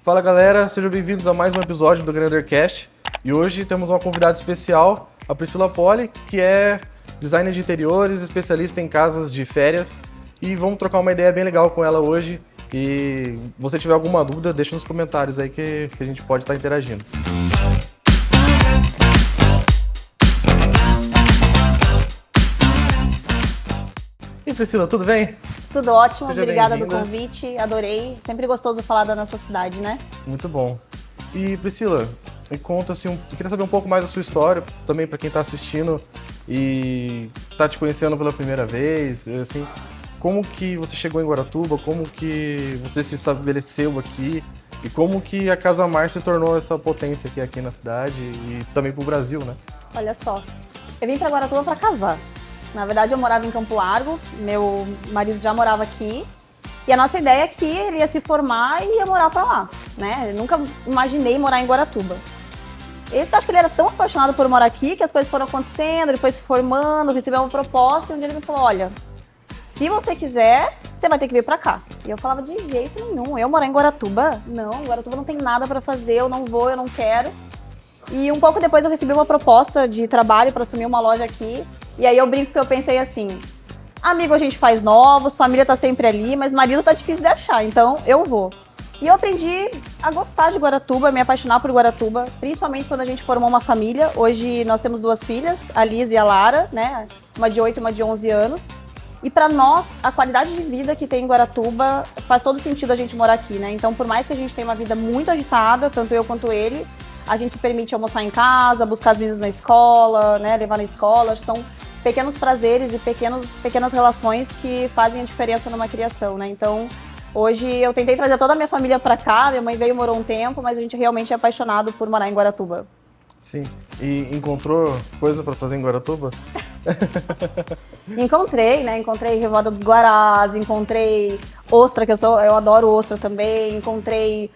Fala galera, sejam bem-vindos a mais um episódio do Grandercast. E hoje temos uma convidada especial, a Priscila Poli, que é designer de interiores, especialista em casas de férias. E vamos trocar uma ideia bem legal com ela hoje. E se você tiver alguma dúvida, deixa nos comentários aí que a gente pode estar interagindo. E Priscila, tudo bem? Tudo ótimo, Seja obrigada do bem-vinda. convite, adorei. Sempre gostoso falar da nossa cidade, né? Muito bom. E Priscila, me conta assim, eu queria saber um pouco mais da sua história, também para quem está assistindo e está te conhecendo pela primeira vez, assim, como que você chegou em Guaratuba, como que você se estabeleceu aqui e como que a Casa Mar se tornou essa potência que é aqui na cidade e também para o Brasil, né? Olha só, eu vim pra Guaratuba pra casar. Na verdade, eu morava em Campo Largo, meu marido já morava aqui. E a nossa ideia é que ele ia se formar e ia morar pra lá, né? Eu nunca imaginei morar em Guaratuba. Esse que eu acho que ele era tão apaixonado por morar aqui, que as coisas foram acontecendo, ele foi se formando, recebeu uma proposta, e um dia ele me falou, olha, se você quiser, você vai ter que vir pra cá. E eu falava, de jeito nenhum, eu morar em Guaratuba? Não, Guaratuba não tem nada pra fazer, eu não vou, eu não quero. E um pouco depois eu recebi uma proposta de trabalho pra assumir uma loja aqui, e aí eu brinco que eu pensei assim, amigo a gente faz novos, família tá sempre ali, mas marido tá difícil de achar, então eu vou. E eu aprendi a gostar de Guaratuba, me apaixonar por Guaratuba, principalmente quando a gente formou uma família. Hoje nós temos 2 filhas, a Liz e a Lara, né? Uma de 8 e uma de 11 anos. E para nós, a qualidade de vida que tem em Guaratuba faz todo sentido a gente morar aqui, né? Então, por mais que a gente tenha uma vida muito agitada, tanto eu quanto ele, a gente se permite almoçar em casa, buscar as meninas na escola, né? Levar na escola, acho que são pequenos prazeres e pequenas relações que fazem a diferença numa criação, né? Então, hoje eu tentei trazer toda a minha família para cá, minha mãe veio e morou um tempo, mas a gente realmente é apaixonado por morar em Guaratuba. Sim. E encontrou coisa para fazer em Guaratuba? Encontrei, né? Encontrei Revoada dos Guarás, encontrei ostra, que eu adoro ostra também, encontrei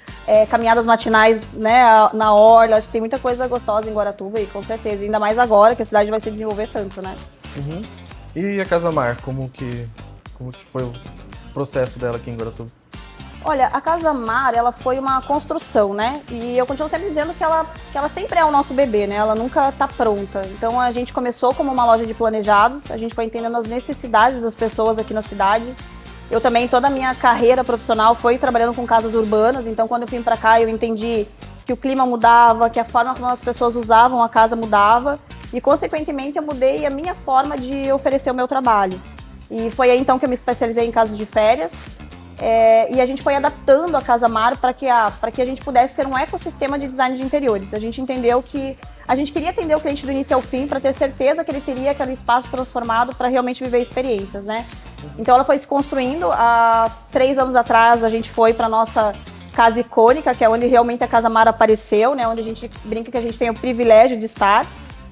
caminhadas matinais, né, na orla. Acho que tem muita coisa gostosa em Guaratuba e com certeza, ainda mais agora que a cidade vai se desenvolver tanto, né? Uhum. E a Casa Mar, como que foi o processo dela aqui em Guaratuba? Olha, a Casa Mar, ela foi uma construção, né? E eu continuo sempre dizendo que ela sempre é o nosso bebê, né? Ela nunca tá pronta. Então a gente começou como uma loja de planejados, a gente foi entendendo as necessidades das pessoas aqui na cidade. Eu também, toda a minha carreira profissional foi trabalhando com casas urbanas, então quando eu vim pra cá eu entendi que o clima mudava, que a forma como as pessoas usavam a casa mudava e, consequentemente, eu mudei a minha forma de oferecer o meu trabalho. E foi aí então que eu me especializei em casas de férias. E a gente foi adaptando a Casa Mar para que a gente pudesse ser um ecossistema de design de interiores. A gente entendeu que a gente queria atender o cliente do início ao fim para ter certeza que ele teria aquele espaço transformado para realmente viver experiências, né? Então ela foi se construindo. Há 3 anos atrás a gente foi para nossa casa icônica, que é onde realmente a Casa Mar apareceu, né? Onde a gente brinca que a gente tem o privilégio de estar.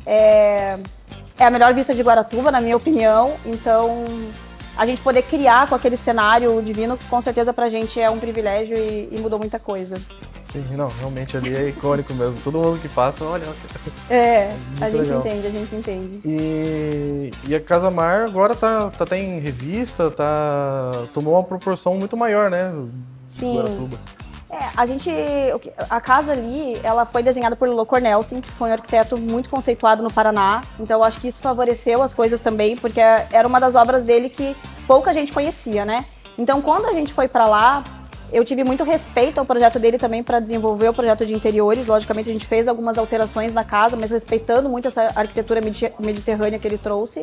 É a melhor vista de Guaratuba, na minha opinião. Então, a gente poder criar com aquele cenário divino, com certeza pra gente é um privilégio e mudou muita coisa. Sim, não, realmente ali é icônico mesmo. Todo mundo que passa, olha. A gente legal. entende, a gente entende. E a Casa Mar agora tá em revista, tomou uma proporção muito maior, né? Sim. Guaratuba. A casa ali, ela foi desenhada por Lolo Cornelsen, que foi um arquiteto muito conceituado no Paraná. Então, eu acho que isso favoreceu as coisas também, porque era uma das obras dele que pouca gente conhecia, né? Então, quando a gente foi para lá, eu tive muito respeito ao projeto dele também para desenvolver o projeto de interiores. Logicamente, a gente fez algumas alterações na casa, mas respeitando muito essa arquitetura mediterrânea que ele trouxe.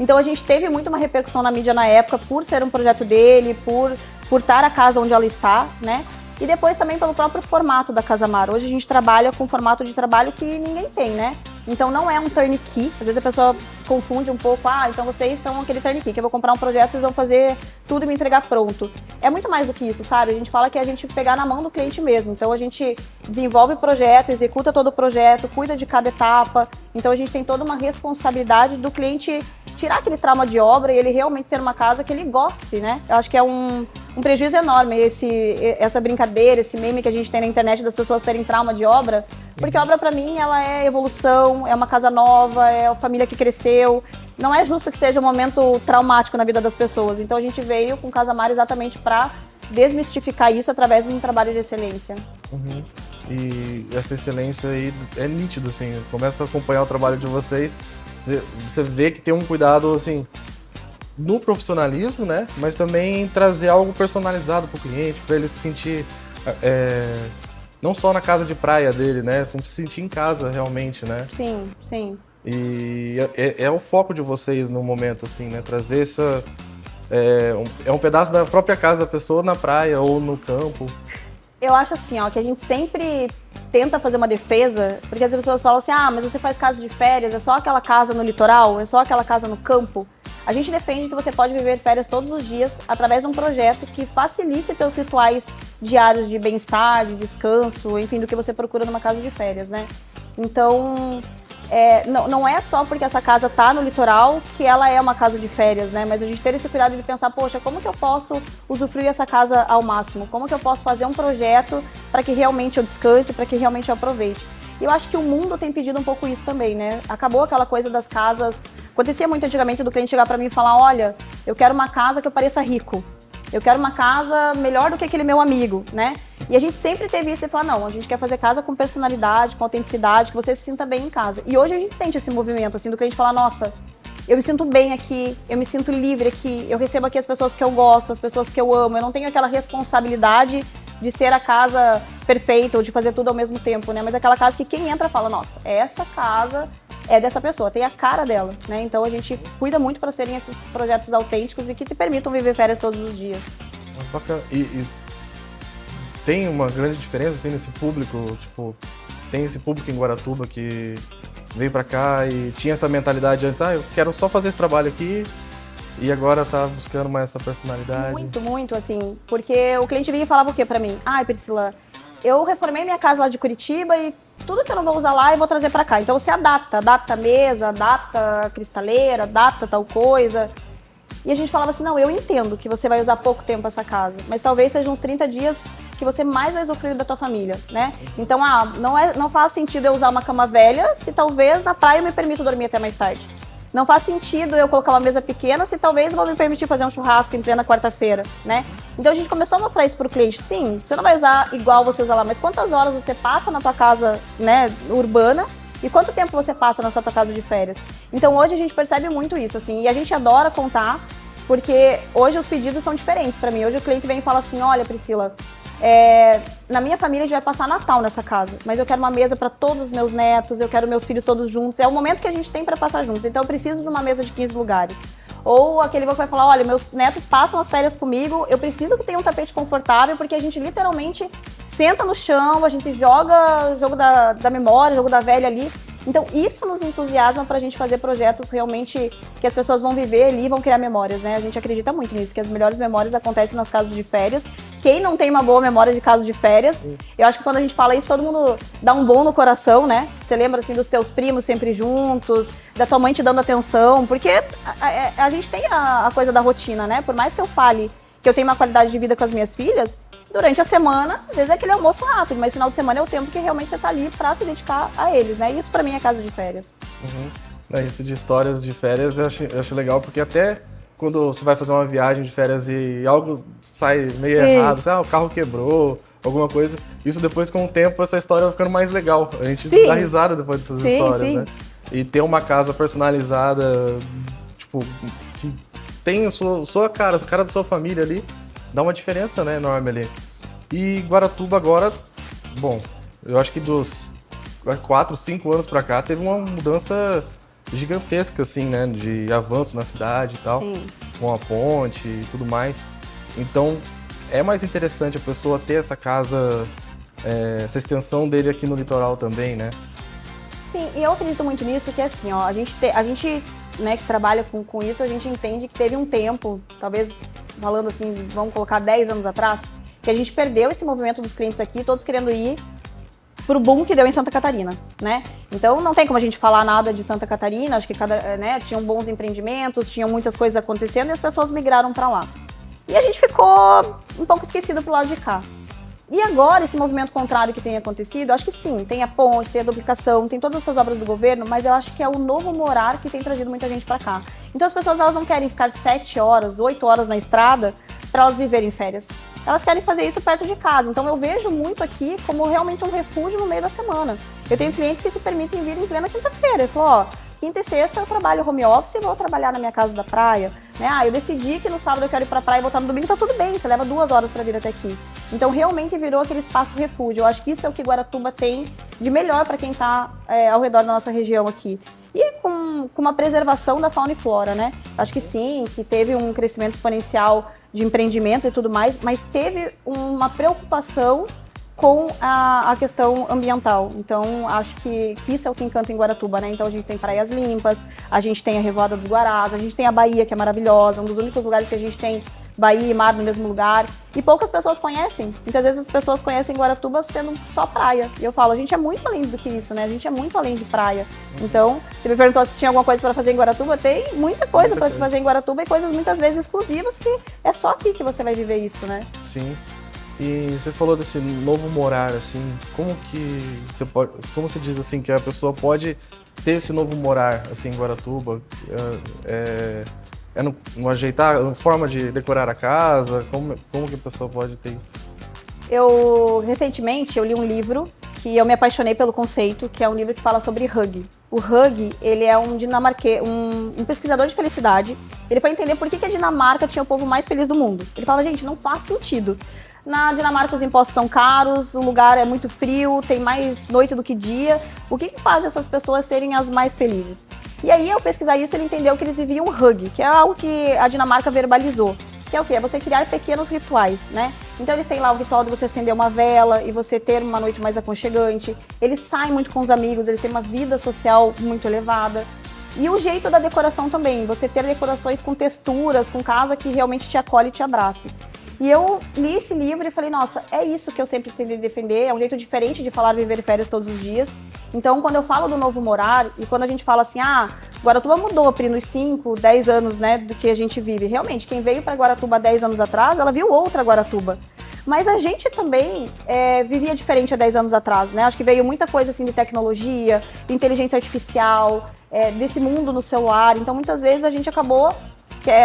Então, a gente teve muito uma repercussão na mídia na época por ser um projeto dele, por estar a casa onde ela está, né? E depois também pelo próprio formato da Casa Mar. Hoje a gente trabalha com um formato de trabalho que ninguém tem, né? Então não é um turnkey. Às vezes a pessoa confunde um pouco. Então vocês são aquele turnkey, que eu vou comprar um projeto, vocês vão fazer tudo e me entregar pronto. É muito mais do que isso, sabe? A gente fala que é a gente pegar na mão do cliente mesmo. Então a gente desenvolve o projeto, executa todo o projeto, cuida de cada etapa. Então a gente tem toda uma responsabilidade do cliente tirar aquele trauma de obra e ele realmente ter uma casa que ele goste, né? Eu acho que é um prejuízo enorme essa brincadeira, esse meme que a gente tem na internet das pessoas terem trauma de obra, porque a obra pra mim ela é evolução, é uma casa nova, é a família que cresceu. Não é justo que seja um momento traumático na vida das pessoas. Então a gente veio com Casa Mar exatamente para desmistificar isso através de um trabalho de excelência. Uhum. E essa excelência aí é nítido, assim, começa a acompanhar o trabalho de vocês, você vê que tem um cuidado, assim, no profissionalismo, né? Mas também em trazer algo personalizado para o cliente, para ele se sentir não só na casa de praia dele, né? Como se sentir em casa realmente, né? Sim, sim. E é o foco de vocês no momento, assim, né? Trazer essa... É um pedaço da própria casa da pessoa na praia ou no campo. Eu acho assim, ó, que a gente sempre tenta fazer uma defesa, porque as pessoas falam assim, mas você faz casa de férias, é só aquela casa no litoral, é só aquela casa no campo. A gente defende que você pode viver férias todos os dias através de um projeto que facilite teus rituais diários de bem-estar, de descanso, enfim, do que você procura numa casa de férias, né? Então, não é só porque essa casa tá no litoral que ela é uma casa de férias, né? Mas a gente ter esse cuidado de pensar, poxa, como que eu posso usufruir essa casa ao máximo? Como que eu posso fazer um projeto para que realmente eu descanse, para que realmente eu aproveite? E eu acho que o mundo tem pedido um pouco isso também, né? Acabou aquela coisa das casas... Acontecia muito antigamente do cliente chegar para mim e falar, olha, eu quero uma casa que eu pareça rico. Eu quero uma casa melhor do que aquele meu amigo, né? E a gente sempre teve isso de falar, não, a gente quer fazer casa com personalidade, com autenticidade, que você se sinta bem em casa. E hoje a gente sente esse movimento, assim, do cliente falar, nossa, eu me sinto bem aqui, eu me sinto livre aqui, eu recebo aqui as pessoas que eu gosto, as pessoas que eu amo, eu não tenho aquela responsabilidade de ser a casa perfeita ou de fazer tudo ao mesmo tempo, né? Mas é aquela casa que quem entra fala, nossa, essa casa é dessa pessoa, tem a cara dela, né? Então a gente cuida muito para serem esses projetos autênticos e que te permitam viver férias todos os dias. Bacana. E tem uma grande diferença, assim, nesse público, tipo, tem esse público em Guaratuba que veio pra cá e tinha essa mentalidade antes, eu quero só fazer esse trabalho aqui, e agora tá buscando mais essa personalidade. Muito, muito, assim, porque o cliente vinha e falava o quê pra mim? Priscila, eu reformei minha casa lá de Curitiba e tudo que eu não vou usar lá eu vou trazer pra cá. Então você adapta a mesa, adapta a cristaleira, adapta tal coisa. E a gente falava assim, não, eu entendo que você vai usar pouco tempo essa casa, mas talvez sejam uns 30 dias que você mais vai usufruir da tua família, né? Então, não faz sentido eu usar uma cama velha se talvez na praia eu me permito dormir até mais tarde. Não faz sentido eu colocar uma mesa pequena se talvez eu vou me permitir fazer um churrasco em plena quarta-feira, né? Então a gente começou a mostrar isso pro cliente. Sim, você não vai usar igual você usa lá, mas quantas horas você passa na tua casa, né, urbana e quanto tempo você passa nessa tua casa de férias? Então hoje a gente percebe muito isso, assim, e a gente adora contar, porque hoje os pedidos são diferentes para mim. Hoje o cliente vem e fala assim, olha, Priscila, na minha família a gente vai passar Natal nessa casa, mas eu quero uma mesa para todos os meus netos, eu quero meus filhos todos juntos, é o momento que a gente tem para passar juntos, então eu preciso de uma mesa de 15 lugares. Ou aquele que vai falar, olha, meus netos passam as férias comigo, eu preciso que tenha um tapete confortável, porque a gente literalmente senta no chão, a gente joga o jogo da memória, o jogo da velha ali. Então isso nos entusiasma pra gente fazer projetos realmente que as pessoas vão viver ali e vão criar memórias, né? A gente acredita muito nisso, que as melhores memórias acontecem nas casas de férias. Quem não tem uma boa memória de casa de férias, eu acho que quando a gente fala isso, todo mundo dá um bom no coração, né? Você lembra, assim, dos teus primos sempre juntos, da tua mãe te dando atenção, porque a gente tem a coisa da rotina, né? Por mais que eu fale que eu tenho uma qualidade de vida com as minhas filhas, durante a semana, às vezes é aquele almoço rápido, mas final de semana é o tempo que realmente você tá ali pra se dedicar a eles, né? E isso pra mim é casa de férias. Isso de histórias de férias eu acho legal, porque até quando você vai fazer uma viagem de férias e algo sai meio errado, o carro quebrou, alguma coisa, isso depois com o tempo essa história vai ficando mais legal. A gente dá risada depois dessas histórias, né? E ter uma casa personalizada, tipo, que tem a sua cara, a cara da sua família ali, dá uma diferença, né, enorme ali. E Guaratuba agora, bom, eu acho que dos 4, 5 anos pra cá teve uma mudança gigantesca, assim, né, de avanço na cidade e tal, com a ponte e tudo mais. Então, é mais interessante a pessoa ter essa casa, essa extensão dele aqui no litoral também, né? Sim, e eu acredito muito nisso, que assim, ó, a gente né, que trabalha com isso, a gente entende que teve um tempo, talvez falando assim, vamos colocar 10 anos atrás, que a gente perdeu esse movimento dos clientes aqui, todos querendo ir pro boom que deu em Santa Catarina, né? Então não tem como a gente falar nada de Santa Catarina, acho que tinham bons empreendimentos, tinham muitas coisas acontecendo e as pessoas migraram para lá. E a gente ficou um pouco esquecido pro lado de cá. E agora, esse movimento contrário que tem acontecido, acho que sim, tem a ponte, tem a duplicação, tem todas essas obras do governo, mas eu acho que é o novo morar que tem trazido muita gente para cá. Então as pessoas elas não querem ficar 7 horas, 8 horas na estrada para elas viverem férias. elas querem fazer isso perto de casa. Então eu vejo muito aqui como realmente um refúgio no meio da semana. Eu tenho clientes que se permitem vir em plena quinta-feira. Ele falou, ó, quinta e sexta eu trabalho home office e vou trabalhar na minha casa da praia. Né? Eu decidi que no sábado eu quero ir pra praia e voltar no domingo, tá tudo bem, você leva 2 horas para vir até aqui. Então realmente virou aquele espaço refúgio. Eu acho que isso é o que Guaratuba tem de melhor para quem tá ao redor da nossa região aqui. E com uma preservação da fauna e flora, né? Acho que sim, que teve um crescimento exponencial de empreendimentos e tudo mais, mas teve uma preocupação com a questão ambiental. Então, acho que isso é o que encanta em Guaratuba, né? Então, a gente tem praias limpas, a gente tem a Revoada dos Guarás, a gente tem a Bahia, que é maravilhosa, um dos únicos lugares que a gente tem Bahia e mar no mesmo lugar. E poucas pessoas conhecem. Muitas vezes as pessoas conhecem Guaratuba sendo só praia. E eu falo, a gente é muito além do que isso, né? A gente é muito além de praia. Então, você me perguntou se tinha alguma coisa para fazer em Guaratuba, tem muita coisa para se fazer em Guaratuba e coisas muitas vezes exclusivas que é só aqui que você vai viver isso, né? Sim. E você falou desse novo morar, assim, como que você pode, como você diz assim, que a pessoa pode ter esse novo morar, assim, em Guaratuba? No ajeitar, a forma de decorar a casa? Como que a pessoa pode ter isso? Recentemente, eu li um livro que eu me apaixonei pelo conceito, que é um livro que fala sobre Hug. O Hug, ele é um dinamarquês, um pesquisador de felicidade. Ele foi entender por que a Dinamarca tinha o povo mais feliz do mundo. Ele fala, gente, não faz sentido. Na Dinamarca os impostos são caros, o lugar é muito frio, tem mais noite do que dia. O que faz essas pessoas serem as mais felizes? E aí, ao pesquisar isso, ele entendeu que eles viviam Hug, que é algo que a Dinamarca verbalizou. Que é o quê? É você criar pequenos rituais, né? Então eles têm lá o ritual de você acender uma vela e você ter uma noite mais aconchegante. Eles saem muito com os amigos, eles têm uma vida social muito elevada. E o jeito da decoração também, você ter decorações com texturas, com casa que realmente te acolhe e te abrace. E eu li esse livro e falei, nossa, é isso que eu sempre tentei defender, é um jeito diferente de falar viver férias todos os dias. Então, quando eu falo do novo morar, e quando a gente fala assim, Guaratuba mudou, Pri, nos 5, 10 anos, né, do que a gente vive. Realmente, quem veio para Guaratuba 10 anos atrás, ela viu outra Guaratuba. Mas a gente também vivia diferente há 10 anos atrás, né? Acho que veio muita coisa assim de tecnologia, de inteligência artificial, desse mundo no celular. Então, muitas vezes a gente acabou...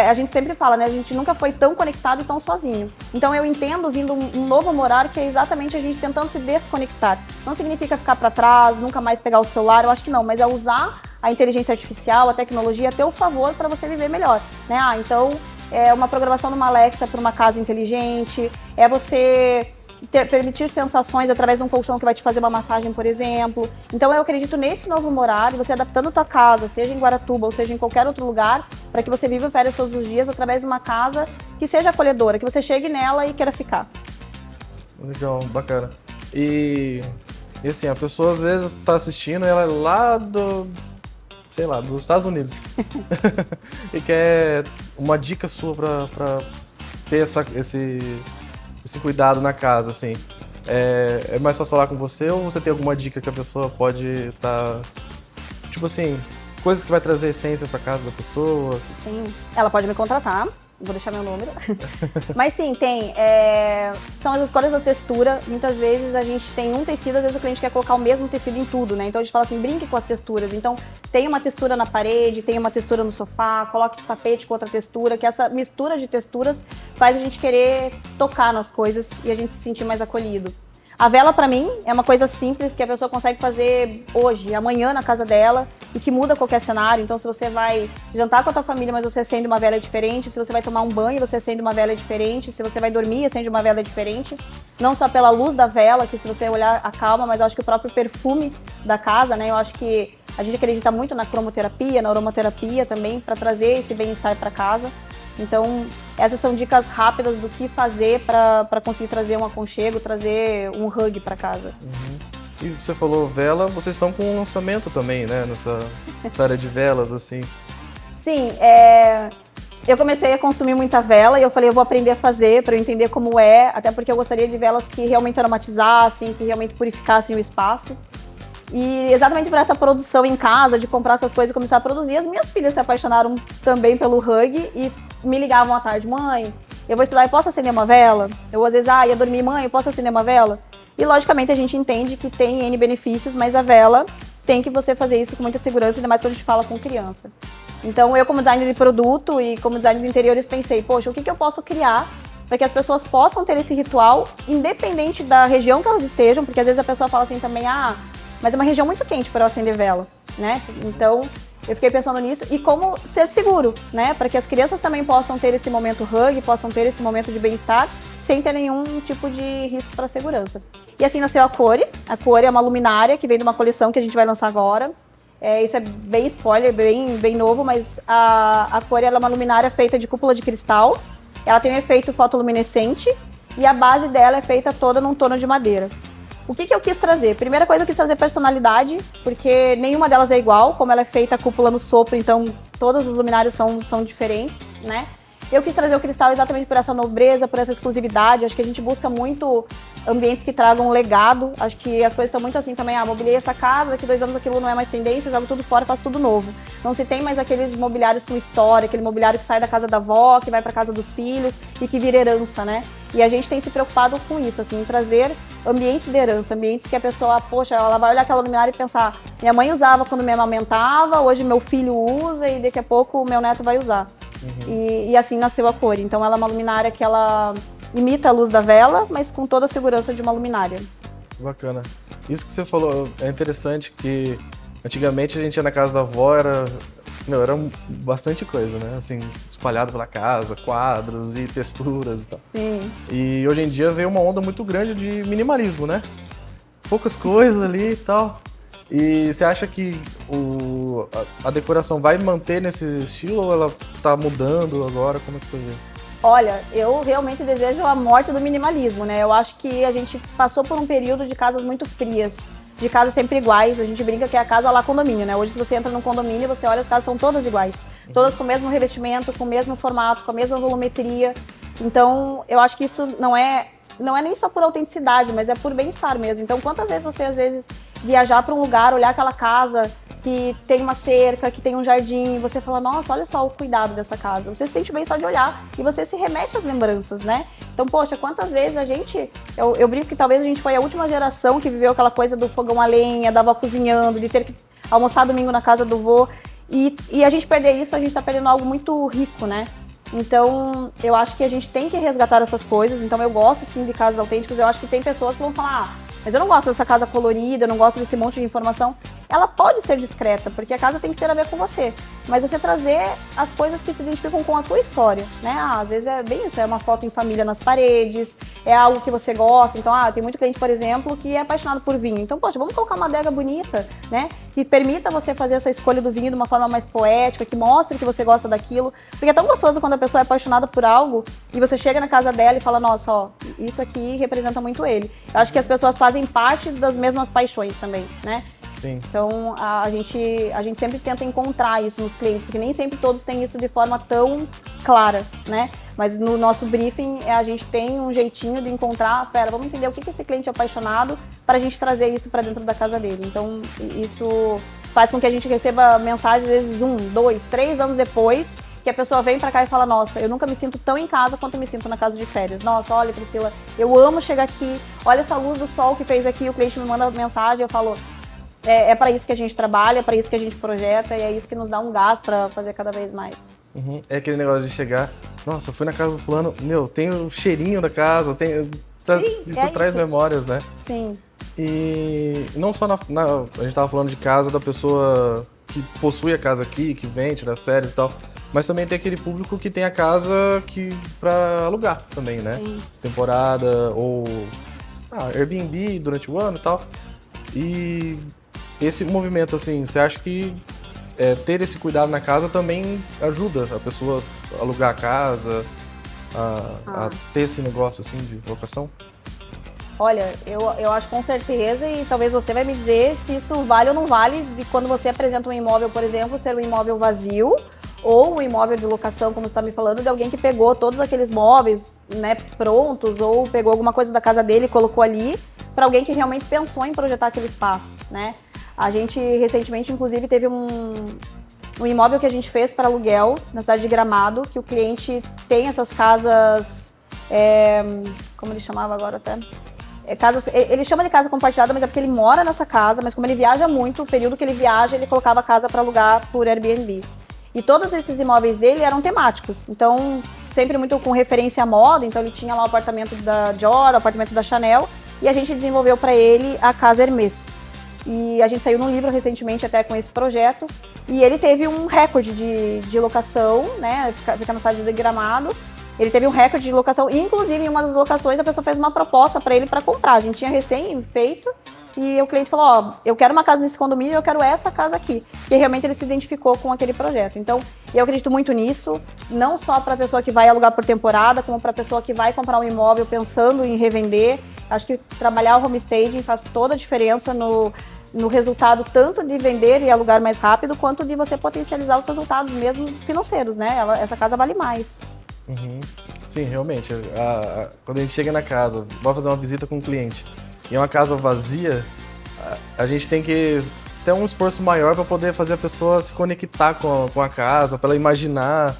a gente sempre fala, né? A gente nunca foi tão conectado e tão sozinho. Então eu entendo vindo um novo morar que é exatamente a gente tentando se desconectar. Não significa ficar para trás, nunca mais pegar o celular, eu acho que não, mas é usar a inteligência artificial, a tecnologia a teu favor para você viver melhor, né? Então é uma programação numa Alexa para uma casa inteligente, é você permitir sensações através de um colchão que vai te fazer uma massagem, por exemplo. Então eu acredito nesse novo morar, você adaptando a tua casa, seja em Guaratuba ou seja em qualquer outro lugar, para que você viva férias todos os dias através de uma casa que seja acolhedora, que você chegue nela e queira ficar. Legal, bacana. E assim, a pessoa às vezes está assistindo, ela é lá dos Estados Unidos e quer uma dica sua para ter esse cuidado na casa, assim. É mais fácil falar com você ou você tem alguma dica que a pessoa pode estar... Tipo assim, coisas que vai trazer essência para casa da pessoa? Assim. Sim, ela pode me contratar, vou deixar meu número. Mas sim, tem. São as escolhas da textura. Muitas vezes a gente tem um tecido, às vezes o cliente quer colocar o mesmo tecido em tudo, né? Então a gente fala assim, brinque com as texturas. Então tem uma textura na parede, tem uma textura no sofá, coloque o tapete com outra textura, que essa mistura de texturas faz a gente querer tocar nas coisas e a gente se sentir mais acolhido. A vela, pra mim, é uma coisa simples que a pessoa consegue fazer hoje, amanhã na casa dela e que muda qualquer cenário. Então, se você vai jantar com a tua família, mas você acende uma vela diferente, se você vai tomar um banho, você acende uma vela diferente, se você vai dormir, acende uma vela diferente. Não só pela luz da vela, que se você olhar acalma, mas eu acho que o próprio perfume da casa, né? Eu acho que a gente acredita muito na cromoterapia, na aromaterapia também, para trazer esse bem-estar para casa. Então, essas são dicas rápidas do que fazer para conseguir trazer um aconchego, trazer um hug para casa. Uhum. E você falou vela, vocês estão com um lançamento também, né? Nessa área de velas, assim. Sim, eu comecei a consumir muita vela e eu falei, eu vou aprender a fazer para eu entender como é, até porque eu gostaria de velas que realmente aromatizassem, que realmente purificassem o espaço. E exatamente por essa produção em casa, de comprar essas coisas e começar a produzir, as minhas filhas se apaixonaram também pelo hug e me ligavam à tarde, mãe, eu vou estudar e posso acender uma vela? Eu às vezes, ia dormir, mãe, eu posso acender uma vela? E logicamente a gente entende que tem N benefícios, mas a vela tem que você fazer isso com muita segurança, ainda mais quando a gente fala com criança. Então eu como designer de produto e como designer de interiores pensei, poxa, o que eu posso criar para que as pessoas possam ter esse ritual, independente da região que elas estejam, porque às vezes a pessoa fala assim também, mas é uma região muito quente para eu acender vela, né? Então, eu fiquei pensando nisso e como ser seguro, né? Para que as crianças também possam ter esse momento hug, possam ter esse momento de bem-estar, sem ter nenhum tipo de risco para a segurança. E assim nasceu a Core. A Core é uma luminária que vem de uma coleção que a gente vai lançar agora. Isso é bem spoiler, bem novo, mas a Core ela é uma luminária feita de cúpula de cristal. Ela tem um efeito fotoluminescente e a base dela é feita toda num tono de madeira. O que eu quis trazer? Primeira coisa, eu quis trazer personalidade, porque nenhuma delas é igual, como ela é feita a cúpula no sopro, então todas as luminárias são diferentes, né? Eu quis trazer o cristal exatamente por essa nobreza, por essa exclusividade. Acho que a gente busca muito ambientes que tragam um legado. Acho que as coisas estão muito assim também. Mobiliei essa casa, daqui 2 anos aquilo não é mais tendência, eu jogo tudo fora e faço tudo novo. Não se tem mais aqueles mobiliários com história, aquele mobiliário que sai da casa da avó, que vai para casa dos filhos e que vira herança, né? E a gente tem se preocupado com isso, assim, em trazer ambientes de herança, ambientes que a pessoa, poxa, ela vai olhar aquela luminária e pensar, minha mãe usava quando me amamentava, hoje meu filho usa e daqui a pouco o meu neto vai usar. E assim nasceu a Core. Então ela é uma luminária que ela imita a luz da vela, mas com toda a segurança de uma luminária. Bacana. Isso que você falou é interessante, que antigamente a gente ia na casa da avó, era bastante coisa, né? Assim, espalhado pela casa, quadros e texturas e tal. Sim. E hoje em dia veio uma onda muito grande de minimalismo, né? Poucas coisas ali e tal. E você acha que a decoração vai manter nesse estilo ou ela tá mudando agora? Como é que você vê? Olha, eu realmente desejo a morte do minimalismo, né? Eu acho que a gente passou por um período de casas muito frias, de casas sempre iguais. A gente brinca que é a casa lá condomínio, né? Hoje, se você entra num condomínio, você olha, as casas são todas iguais. Todas com o mesmo revestimento, com o mesmo formato, com a mesma volumetria. Então, eu acho que isso não é nem só por autenticidade, mas é por bem-estar mesmo. Então, quantas vezes você, às vezes, viajar para um lugar, olhar aquela casa que tem uma cerca, que tem um jardim, e você fala, nossa, olha só o cuidado dessa casa. Você se sente bem só de olhar e você se remete às lembranças, né? Então, poxa, quantas vezes a gente... Eu brinco que talvez a gente foi a última geração que viveu aquela coisa do fogão a lenha, da avó cozinhando, de ter que almoçar domingo na casa do vô. E a gente perder isso, a gente tá perdendo algo muito rico, né? Então, eu acho que a gente tem que resgatar essas coisas. Então, eu gosto, sim, de casas autênticas. Eu acho que tem pessoas que vão falar, mas eu não gosto dessa casa colorida, eu não gosto desse monte de informação. Ela pode ser discreta, porque a casa tem que ter a ver com você. Mas você trazer as coisas que se identificam com a tua história, né? Às vezes é bem isso, é uma foto em família nas paredes, é algo que você gosta. Então, tem muito cliente, por exemplo, que é apaixonado por vinho. Então, poxa, vamos colocar uma adega bonita, né? Que permita você fazer essa escolha do vinho de uma forma mais poética, que mostre que você gosta daquilo. Porque é tão gostoso quando a pessoa é apaixonada por algo e você chega na casa dela e fala, nossa, ó, isso aqui representa muito ele. Eu acho que as pessoas fazem parte das mesmas paixões também, né? Sim. Então, a gente sempre tenta encontrar isso nos clientes, porque nem sempre todos têm isso de forma tão clara, né? Mas no nosso briefing, a gente tem um jeitinho de encontrar, vamos entender o que esse cliente é apaixonado para a gente trazer isso para dentro da casa dele. Então, isso faz com que a gente receba mensagens, às vezes 1, 2, 3 anos depois, que a pessoa vem pra cá e fala, nossa, eu nunca me sinto tão em casa quanto eu me sinto na casa de férias. Nossa, olha, Priscila, eu amo chegar aqui, olha essa luz do sol que fez aqui, o cliente me manda mensagem, eu falo, é para isso que a gente trabalha, é para isso que a gente projeta e é isso que nos dá um gás para fazer cada vez mais. Uhum. É aquele negócio de chegar, nossa, fui na casa do fulano, tem o cheirinho da casa, Sim, isso traz memórias, né? Sim. E não só a gente tava falando de casa da pessoa que possui a casa aqui, que vem, tira as férias e tal, mas também tem aquele público que tem a casa para alugar também, né? Sim. Temporada ou Airbnb durante o ano e tal. E esse movimento, assim, você acha que ter esse cuidado na casa também ajuda a pessoa a alugar a casa, a ter esse negócio, assim, de locação? Olha, eu acho com certeza, e talvez você vai me dizer se isso vale ou não vale, de quando você apresenta um imóvel, por exemplo, ser um imóvel vazio, ou um imóvel de locação, como você está me falando, de alguém que pegou todos aqueles móveis, né, prontos, ou pegou alguma coisa da casa dele e colocou ali, para alguém que realmente pensou em projetar aquele espaço, né? A gente recentemente, inclusive, teve um imóvel que a gente fez para aluguel na cidade de Gramado, que o cliente tem essas casas, como ele chamava agora até? Ele chama de casa compartilhada, mas é porque ele mora nessa casa, mas como ele viaja muito, o período que ele viaja, ele colocava a casa para alugar por Airbnb. E todos esses imóveis dele eram temáticos. Então, sempre muito com referência à moda. Então, ele tinha lá o apartamento da Dior, o apartamento da Chanel. E a gente desenvolveu para ele a Casa Hermès. E a gente saiu num livro recentemente até com esse projeto. E ele teve um recorde de locação, né? Fica na cidade de Gramado. Ele teve um recorde de locação. E, inclusive, em uma das locações, a pessoa fez uma proposta para ele para comprar. A gente tinha recém-feito. E o cliente falou, ó, eu quero uma casa nesse condomínio, eu quero essa casa aqui. E realmente ele se identificou com aquele projeto. Então, eu acredito muito nisso, não só para a pessoa que vai alugar por temporada, como para a pessoa que vai comprar um imóvel pensando em revender. Acho que trabalhar o home staging faz toda a diferença no resultado, tanto de vender e alugar mais rápido, quanto de você potencializar os resultados mesmo financeiros, né? Essa casa vale mais. Uhum. Sim, realmente. Quando a gente chega na casa, vai fazer uma visita com o cliente, e é uma casa vazia, a gente tem que ter um esforço maior para poder fazer a pessoa se conectar com a casa, para ela imaginar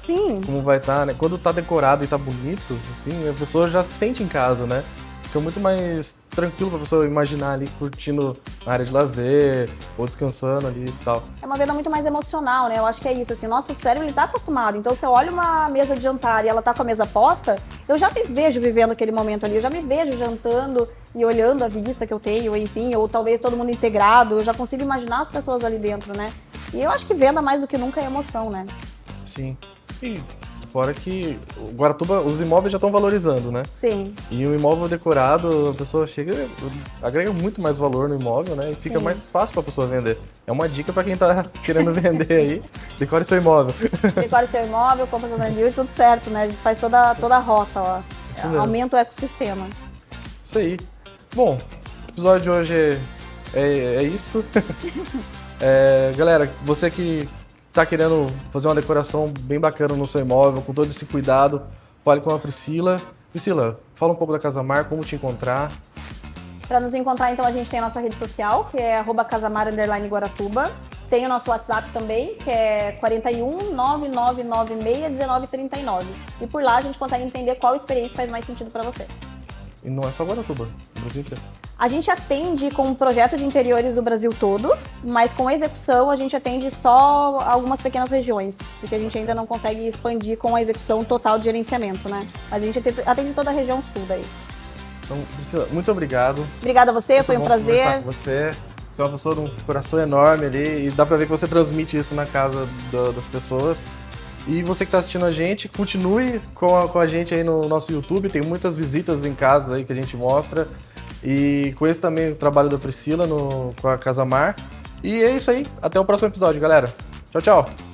como vai estar, né? Quando tá decorado e tá bonito, assim, a pessoa já se sente em casa, né? Fica muito mais tranquilo para a pessoa imaginar ali curtindo na área de lazer ou descansando ali e tal. É uma venda muito mais emocional, né? Eu acho que é isso, assim, o nosso cérebro ele tá acostumado. Então, se eu olho uma mesa de jantar e ela tá com a mesa posta, eu já me vejo vivendo aquele momento ali, eu já me vejo jantando e olhando a vista que eu tenho, enfim, ou talvez todo mundo integrado, eu já consigo imaginar as pessoas ali dentro, né? E eu acho que venda mais do que nunca é emoção, né? Sim. E fora que o Guaratuba, os imóveis já estão valorizando, né? Sim. E o imóvel decorado, a pessoa chega, agrega muito mais valor no imóvel, né? E fica mais fácil para a pessoa vender. É uma dica para quem tá querendo vender aí, decore seu imóvel. Decore seu imóvel, compra seu navio e tudo certo, né? A gente faz toda a rota, ó. Aumenta o ecossistema. Isso aí. Bom, o episódio de hoje é isso. Galera, você que tá querendo fazer uma decoração bem bacana no seu imóvel, com todo esse cuidado, fale com a Priscila. Priscila, fala um pouco da Casamar, como te encontrar. Para nos encontrar, então, a gente tem a nossa rede social, que é @casamar_Guaratuba. Tem o nosso WhatsApp também, que é 41 9996 1939. E por lá a gente consegue entender qual experiência faz mais sentido para você. E não é só Guaratuba, o Brasil inteiro. A gente atende com um projeto de interiores o Brasil todo, mas com execução a gente atende só algumas pequenas regiões, porque a gente ainda não consegue expandir com a execução total de gerenciamento, né? Mas a gente atende toda a região sul daí. Então, Priscila, muito obrigado. Obrigada a você, muito foi um prazer. Conversar com você. Você é uma pessoa de um coração enorme ali e dá pra ver que você transmite isso na casa das pessoas. E você que está assistindo a gente, continue com a gente aí no nosso YouTube, tem muitas visitas em casa aí que a gente mostra. E conheça também o trabalho da Priscila com a Casamar. E é isso aí, até o próximo episódio, galera. Tchau, tchau!